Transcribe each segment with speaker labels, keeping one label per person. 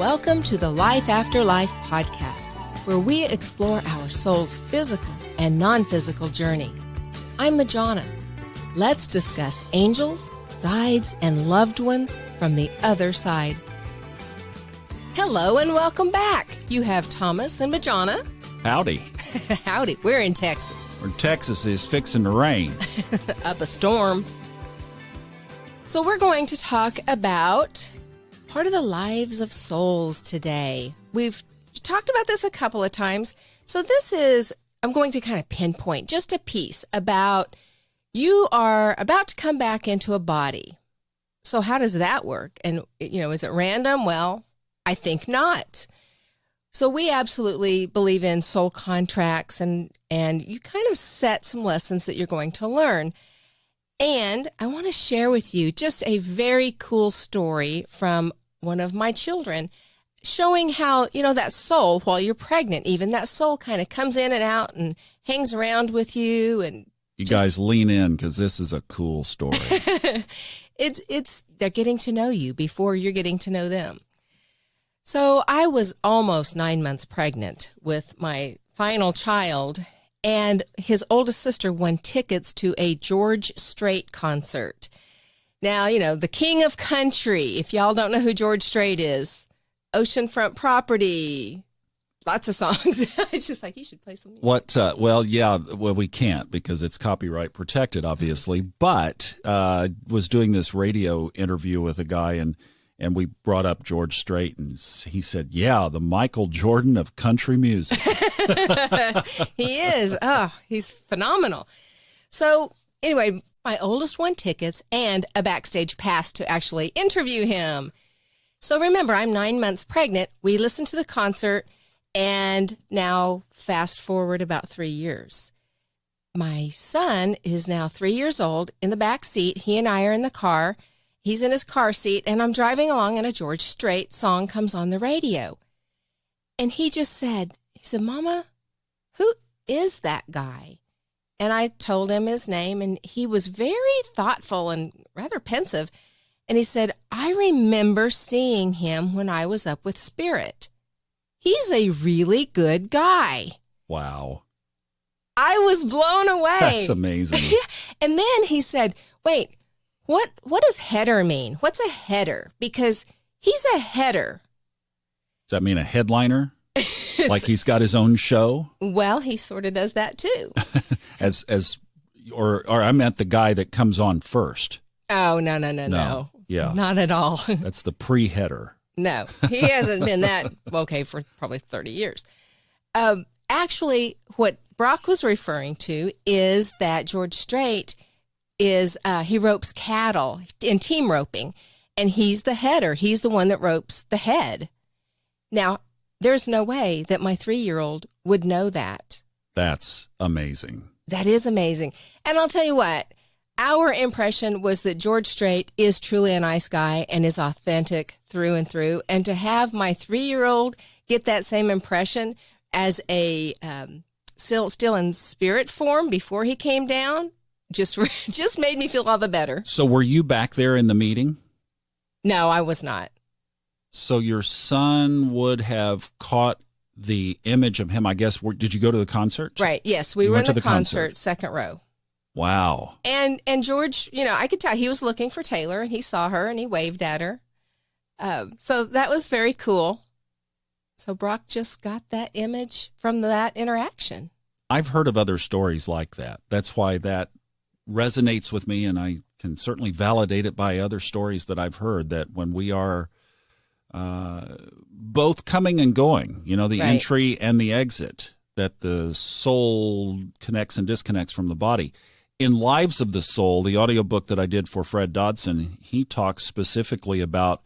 Speaker 1: Welcome to the Life After Life podcast, where we explore our soul's physical and non-physical journey. I'm Majona. Let's discuss angels, guides, and loved ones from the other side. Hello and welcome back. You have Thomas and Majona.
Speaker 2: Howdy.
Speaker 1: Howdy. We're in Texas.
Speaker 2: Where Texas is fixing to rain.
Speaker 1: Up a storm. So we're going to talk about part of the lives of souls today. We've talked about this a couple of times. So this is, I'm going to kind of pinpoint just a piece about you are about to come back into a body. So how does that work? And, is it random? Well, I think not. So we absolutely believe in soul contracts, and you kind of set some lessons that you're going to learn. And I want to share with you just a very cool story from one of my children, showing how, that soul, while you're pregnant, even that soul kind of comes in and out and hangs around with you. And
Speaker 2: you guys lean in because this is a cool story.
Speaker 1: They're getting to know you before you're getting to know them. So I was almost 9 months pregnant with my final child, and his oldest sister won tickets to a George Strait concert. Now, the king of country, if y'all don't know who George Strait is, oceanfront property, lots of songs. It's just like, you should play some music.
Speaker 2: We can't because it's copyright protected, obviously, but was doing this radio interview with a guy, and we brought up George Strait, and he said, yeah, the Michael Jordan of country music.
Speaker 1: He is. Oh, he's phenomenal. So anyway, my oldest won tickets and a backstage pass to actually interview him. So remember, I'm 9 months pregnant. We listened to the concert, and now fast forward about 3 years. My son is now 3 years old in the back seat. He and I are in the car. He's in his car seat, and I'm driving along, and a George Strait song comes on the radio. And he said, Mama, who is that guy? And I told him his name, and he was very thoughtful and rather pensive. And he said, I remember seeing him when I was up with Spirit. He's a really good guy.
Speaker 2: Wow.
Speaker 1: I was blown away.
Speaker 2: That's amazing.
Speaker 1: And then he said, wait, what does header mean? What's a header? Because he's a header.
Speaker 2: Does that mean a headliner? Like he's got his own show?
Speaker 1: Well, he sort of does that too.
Speaker 2: or I meant the guy that comes on first.
Speaker 1: Oh, no.
Speaker 2: Yeah.
Speaker 1: Not at all.
Speaker 2: That's the pre-header.
Speaker 1: No, he hasn't been that, for probably 30 years. Actually, what Brock was referring to is that George Strait is, he ropes cattle in team roping, and he's the header. He's the one that ropes the head. Now, there's no way that my 3-year-old would know that.
Speaker 2: That's amazing.
Speaker 1: That is amazing. And I'll tell you what, our impression was that George Strait is truly a nice guy and is authentic through and through. And to have my 3-year-old get that same impression as a still in spirit form before he came down, just made me feel all the better.
Speaker 2: So were you back there in the meeting?
Speaker 1: No, I was not.
Speaker 2: So your son would have caught the image of him, I guess. Did you go to the concert?
Speaker 1: Right. Yes, we were in the concert, second row.
Speaker 2: Wow.
Speaker 1: And George, I could tell he was looking for Taylor, and he saw her, and he waved at her. So that was very cool. So Brock just got that image from that interaction.
Speaker 2: I've heard of other stories like that. That's why that resonates with me, and I can certainly validate it by other stories that I've heard, that when we are both coming and going, the
Speaker 1: right.
Speaker 2: entry and the exit, that the soul connects and disconnects from the body. In Lives of the Soul, the audiobook that I did for Fred Dodson, he talks specifically about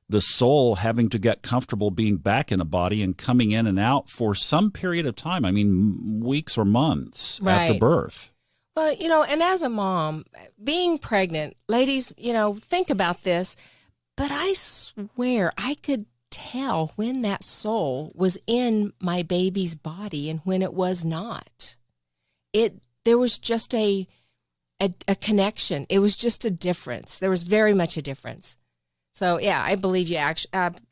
Speaker 2: the soul having to get comfortable being back in a body and coming in and out for some period of time. I mean, weeks or months
Speaker 1: right.
Speaker 2: after birth.
Speaker 1: Well, and as a mom, being pregnant, ladies, think about this, but I swear I could tell when that soul was in my baby's body and when it was not. There was just a connection. It was just a difference. There was very much a difference. So, yeah, I believe you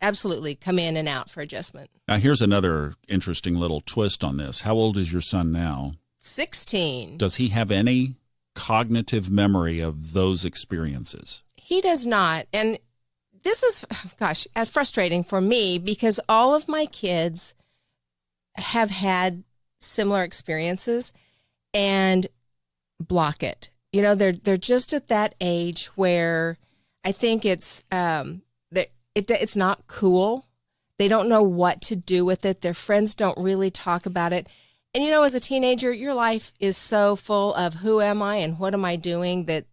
Speaker 1: absolutely come in and out for adjustment.
Speaker 2: Now, here's another interesting little twist on this. How old is your son now?
Speaker 1: 16.
Speaker 2: Does he have any cognitive memory of those experiences?
Speaker 1: He does not. And this is, frustrating for me because all of my kids have had similar experiences and block it. You know, they're just at that age where I think it's not cool. They don't know what to do with it. Their friends don't really talk about it. And, you know, as a teenager, your life is so full of who am I and what am I doing that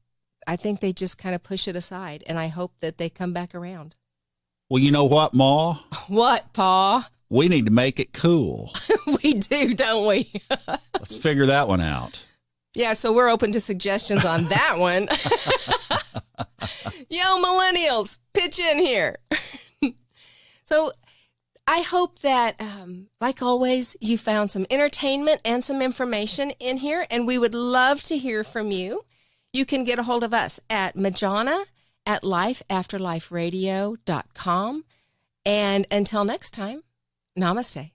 Speaker 1: I think they just kind of push it aside. And I hope that they come back around.
Speaker 2: Well, you know what, Ma?
Speaker 1: What, Pa?
Speaker 2: We need to make it cool.
Speaker 1: We do, don't we?
Speaker 2: Let's figure that one out.
Speaker 1: Yeah, so we're open to suggestions on that one. Yo, millennials, pitch in here. So I hope that, like always, you found some entertainment and some information in here, and we would love to hear from you. You can get a hold of us at Majona at lifeafterliferadio.com. And until next time, namaste.